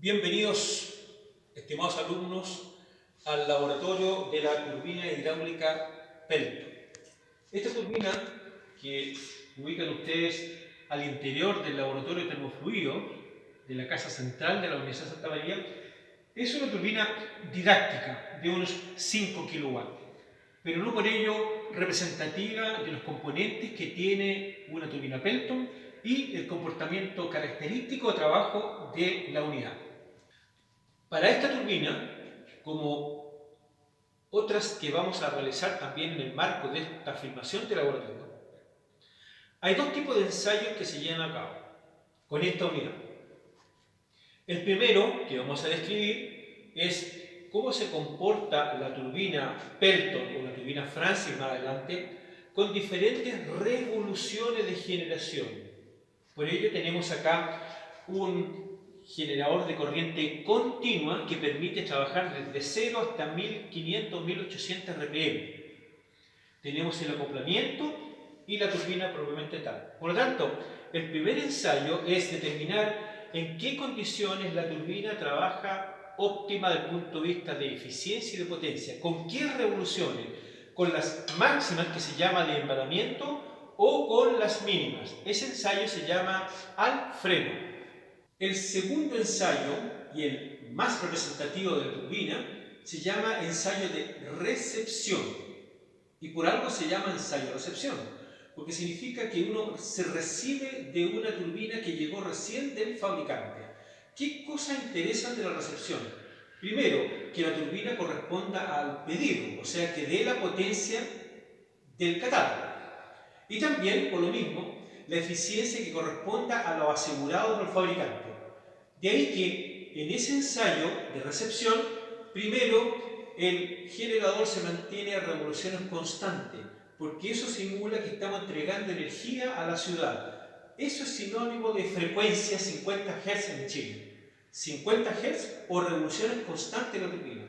Bienvenidos, estimados alumnos, al laboratorio de la turbina hidráulica Pelton. Esta turbina que ubican ustedes al interior del laboratorio termofluido de la casa central de la Universidad de Santa María es una turbina didáctica de unos 5 kW, pero no por ello representativa de los componentes que tiene una turbina Pelton y el comportamiento característico de trabajo de la unidad. Para esta turbina, como otras que vamos a realizar también en el marco de esta filmación de laboratorio, hay dos tipos de ensayos que se llevan a cabo con esta unidad. El primero que vamos a describir es cómo se comporta la turbina Pelton o la turbina Francis más adelante con diferentes revoluciones de generación. Por ello tenemos acá un generador de corriente continua que permite trabajar desde 0 hasta 1500-1800 RPM. Tenemos el acoplamiento y la turbina propiamente tal. Por lo tanto, el primer ensayo es determinar en qué condiciones la turbina trabaja óptima desde el punto de vista de eficiencia y de potencia. ¿Con qué revoluciones? ¿Con las máximas, que se llama de embalamiento, o con las mínimas? Ese ensayo se llama al freno. El segundo ensayo, y el más representativo de la turbina, se llama ensayo de recepción. Y por algo se llama ensayo de recepción, porque significa que uno se recibe de una turbina que llegó recién del fabricante. ¿Qué cosas interesan de la recepción? Primero, que la turbina corresponda al pedido, o sea, que dé la potencia del catálogo. Y también, por lo mismo, la eficiencia que corresponda a lo asegurado por el fabricante. De ahí que en ese ensayo de recepción, primero el generador se mantiene a revoluciones constantes, porque eso simula que estamos entregando energía a la ciudad. Eso es sinónimo de frecuencia 50 Hz en Chile. 50 Hz o revoluciones constantes de la turbina.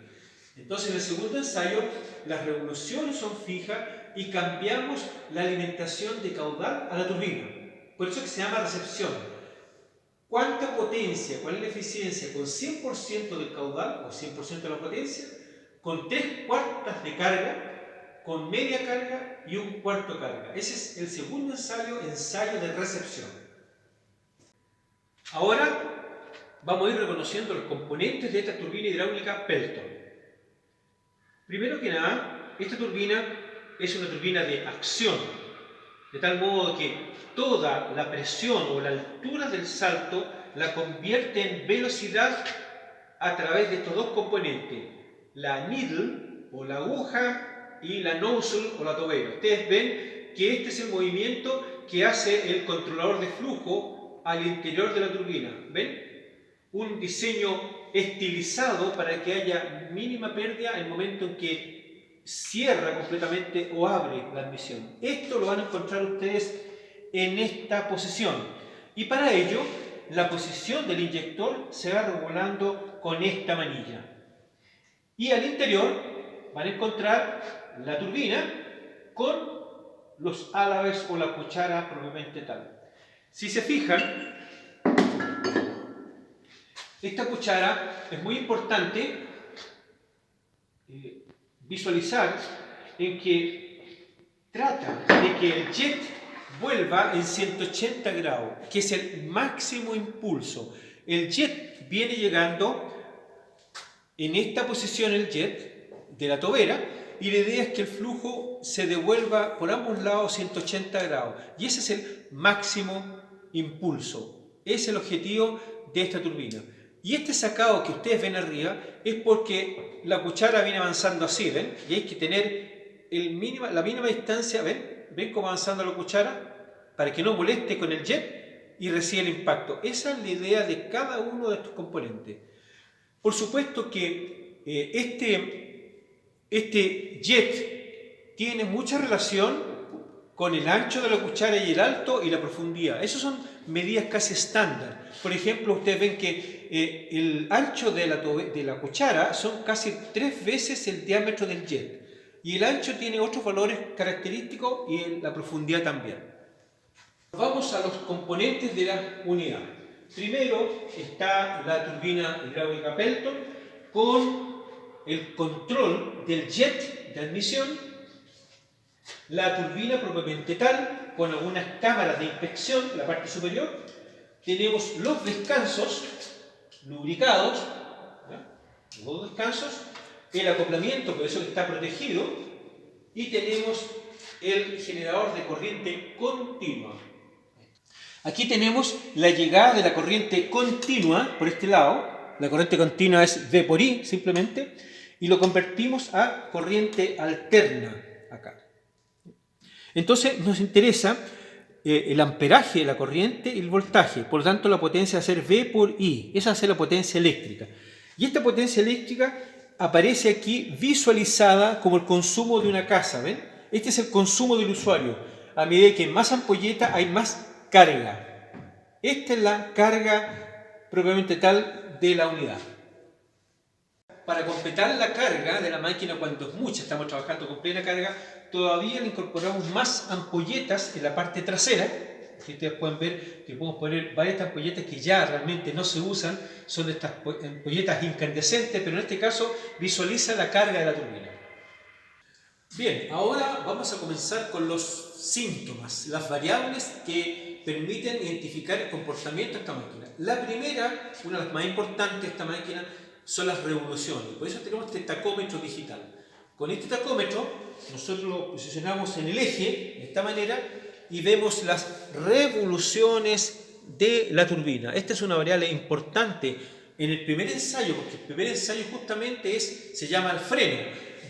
Entonces en el segundo ensayo las revoluciones son fijas y cambiamos la alimentación de caudal a la turbina. Por eso que se llama recepción. ¿Cuánta potencia, cuál es la eficiencia con 100% del caudal o 100% de la potencia? Con 3/4 de carga, con media carga y 1/4 carga. Ese es el segundo ensayo de recepción. Ahora vamos a ir reconociendo los componentes de esta turbina hidráulica Pelton. Primero que nada, esta turbina es una turbina de acción, de tal modo que toda la presión o la altura del salto la convierte en velocidad a través de estos dos componentes, la needle o la aguja y la nozzle o la tobera. Ustedes ven que este es el movimiento que hace el controlador de flujo al interior de la turbina. ¿Ven? Un diseño estilizado para que haya mínima pérdida en el momento en que cierra completamente o abre la admisión. Esto lo van a encontrar ustedes en esta posición. Y para ello, la posición del inyector se va regulando con esta manilla. Y al interior van a encontrar la turbina con los álabes o la cuchara propiamente tal. Si se fijan, esta cuchara es muy importante visualizar en que trata de que el jet vuelva en 180 grados, que es el máximo impulso. El jet viene llegando en esta posición, el jet de la tobera, y la idea es que el flujo se devuelva por ambos lados 180 grados. Y ese es el máximo impulso. Es el objetivo de esta turbina. Y este sacado que ustedes ven arriba es porque la cuchara viene avanzando así, ¿ven? Y hay que tener la mínima distancia, ¿ven? ¿Ven cómo avanzando la cuchara? Para que no moleste con el jet y reciba el impacto. Esa es la idea de cada uno de estos componentes. Por supuesto que este jet tiene mucha relación con el ancho de la cuchara y el alto y la profundidad. Esas son medidas casi estándar. Por ejemplo, ustedes ven que el ancho de la cuchara son casi 3 veces el diámetro del jet. Y el ancho tiene otros valores característicos y la profundidad también. Vamos a los componentes de la unidad. Primero está la turbina hidráulica Pelton con el control del jet de admisión, la turbina propiamente tal, con algunas cámaras de inspección en la parte superior. Tenemos los descansos lubricados, los dos descansos, el acoplamiento, por eso que está protegido, y tenemos el generador de corriente continua. Aquí tenemos la llegada de la corriente continua por este lado. La corriente continua es V por I, simplemente, y lo convertimos a corriente alterna acá. Entonces nos interesa el amperaje de la corriente y el voltaje. Por lo tanto, la potencia va a ser V por I. Esa va a ser la potencia eléctrica. Y esta potencia eléctrica aparece aquí visualizada como el consumo de una casa. ¿Ven? Este es el consumo del usuario. A medida que hay más ampolleta, hay más carga. Esta es la carga propiamente tal de la unidad. Para completar la carga de la máquina, cuando es mucha, estamos trabajando con plena carga, todavía le incorporamos más ampolletas en la parte trasera. Aquí ustedes pueden ver que podemos poner varias ampolletas que ya realmente no se usan, son de estas ampolletas incandescentes, pero en este caso visualiza la carga de la turbina. Bien, ahora vamos a comenzar con los síntomas, las variables que permiten identificar el comportamiento de esta máquina. La primera, una de las más importantes de esta máquina, son las revoluciones. Por eso tenemos este tacómetro digital. Con este tacómetro nosotros lo posicionamos en el eje, de esta manera, y vemos las revoluciones de la turbina. Esta es una variable importante en el primer ensayo, porque el primer ensayo justamente se llama el freno.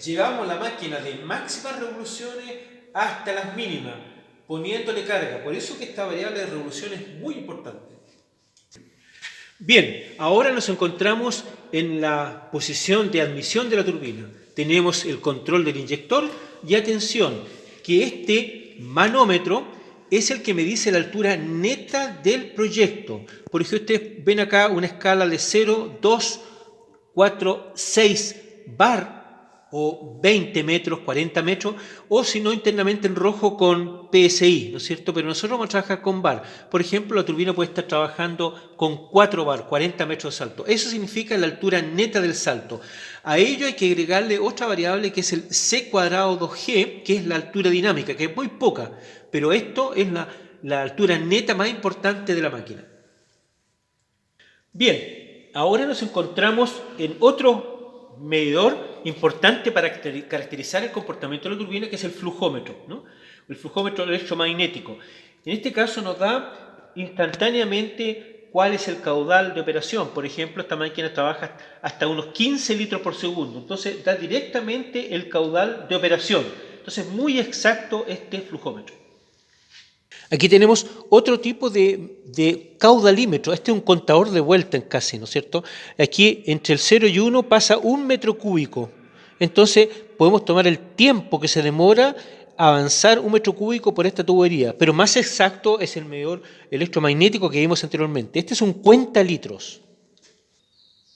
Llevamos la máquina de máximas revoluciones hasta las mínimas, poniéndole carga. Por eso que esta variable de revolución es muy importante. Bien, ahora nos encontramos en la posición de admisión de la turbina. Tenemos el control del inyector y atención, que este manómetro es el que me dice la altura neta del proyecto. Por ejemplo, ustedes ven acá una escala de 0, 2, 4, 6 bar o 20 metros, 40 metros, o si no internamente en rojo con PSI, ¿no es cierto? Pero nosotros vamos a trabajar con bar. Por ejemplo, la turbina puede estar trabajando con 4 bar, 40 metros de salto. Eso significa la altura neta del salto. A ello hay que agregarle otra variable que es el C cuadrado 2G, que es la altura dinámica, que es muy poca, pero esto es la altura neta más importante de la máquina. Bien, ahora nos encontramos en otro medidor importante para caracterizar el comportamiento de la turbina, que es el flujómetro, ¿no? El flujómetro electromagnético. En este caso nos da instantáneamente cuál es el caudal de operación. Por ejemplo, esta máquina trabaja hasta unos 15 litros por segundo, entonces da directamente el caudal de operación. Entonces, muy exacto este flujómetro. Aquí tenemos otro tipo de caudalímetro. Este es un contador de vuelta en casi, ¿no es cierto? Aquí entre el 0 y 1 pasa 1 metro cúbico. Entonces podemos tomar el tiempo que se demora avanzar 1 metro cúbico por esta tubería. Pero más exacto es el medidor electromagnético que vimos anteriormente. Este es un cuentalitros.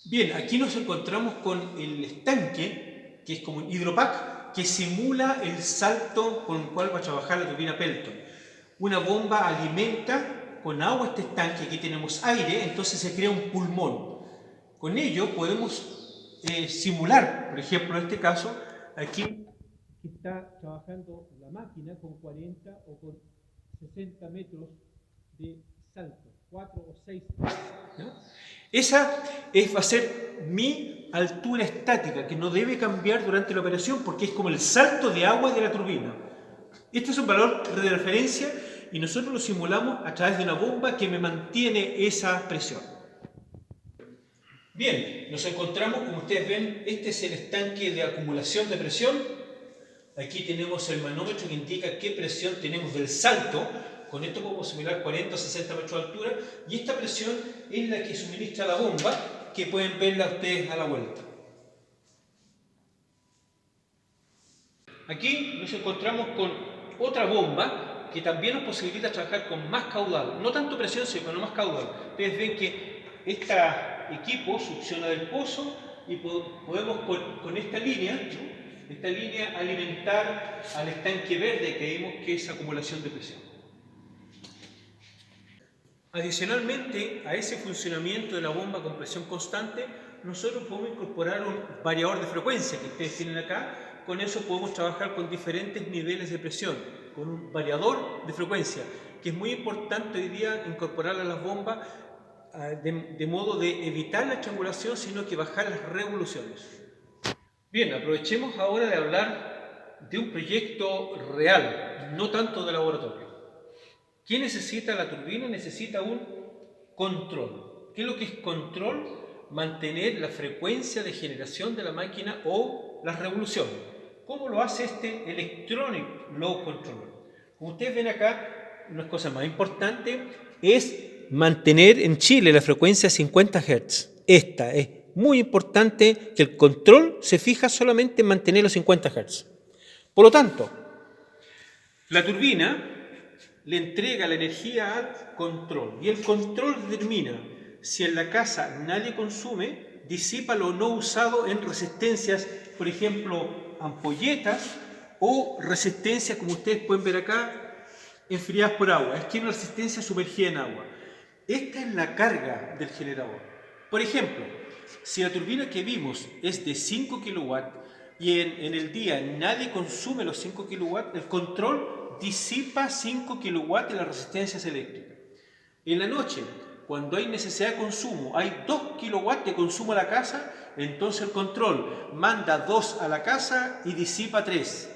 Bien, aquí nos encontramos con el estanque, que es como un hidropack, que simula el salto con el cual va a trabajar la turbina Pelton. Una bomba alimenta con agua este estanque, aquí tenemos aire, entonces se crea un pulmón. Con ello podemos simular, por ejemplo, en este caso, aquí está trabajando la máquina con 40 o con 60 metros de salto, 4 o 6 metros, ¿no? Esa va a ser mi altura estática, que no debe cambiar durante la operación porque es como el salto de agua de la turbina. Este es un valor de referencia y nosotros lo simulamos a través de una bomba que me mantiene esa presión. Bien, nos encontramos, como ustedes ven, este es el estanque de acumulación de presión. Aquí tenemos el manómetro que indica qué presión tenemos del salto. Con esto podemos simular 40 o 60 metros de altura. Y esta presión es la que suministra la bomba, que pueden verla ustedes a la vuelta. Aquí nos encontramos con otra bomba que también nos posibilita trabajar con más caudal. No tanto presión, sino más caudal. Ustedes ven que este equipo succiona del pozo y podemos con esta línea, ¿no? Esta línea alimentar al estanque verde que vimos que es acumulación de presión. Adicionalmente a ese funcionamiento de la bomba con presión constante, nosotros podemos incorporar un variador de frecuencia que ustedes tienen acá. Con eso podemos trabajar con diferentes niveles de presión, con un variador de frecuencia, que es muy importante hoy día incorporar a las bombas de modo de evitar la estrangulación, sino que bajar las revoluciones. Bien, aprovechemos ahora de hablar de un proyecto real, no tanto de laboratorio. ¿Qué necesita la turbina? Necesita un control. ¿Qué es lo que es control? Mantener la frecuencia de generación de la máquina o las revoluciones. ¿Cómo lo hace este Electronic Load Controller? Como ustedes ven acá, una de las cosas más importantes es mantener en Chile la frecuencia 50 Hz. Esta es muy importante, que el control se fija solamente en mantener los 50 Hz. Por lo tanto, la turbina le entrega la energía al control y el control determina si en la casa nadie consume, disipa lo no usado en resistencias, por ejemplo, ampolletas o resistencias, como ustedes pueden ver acá, enfriadas por agua. Es que una resistencia sumergida en agua. Esta es la carga del generador. Por ejemplo, si la turbina que vimos es de 5 kW y en el día nadie consume los 5 kW, el control disipa 5 kW de las resistencias eléctricas. En la noche, cuando hay necesidad de consumo, hay 2 kW de consumo a la casa, entonces el control manda 2 a la casa y disipa 3.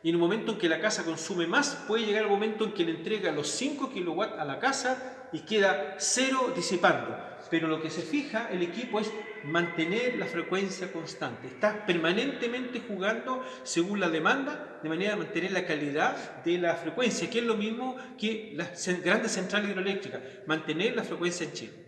Y en el momento en que la casa consume más, puede llegar el momento en que le entrega los 5 kW a la casa y queda 0 disipando. Pero lo que se fija el equipo es mantener la frecuencia constante. Está permanentemente jugando según la demanda, de manera de mantener la calidad de la frecuencia, que es lo mismo que las grandes centrales hidroeléctricas, mantener la frecuencia en Chile.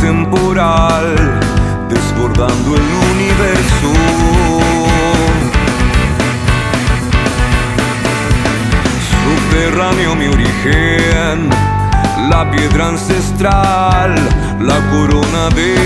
Temporal, desbordando el universo. Subterráneo mi origen, la piedra ancestral, la corona de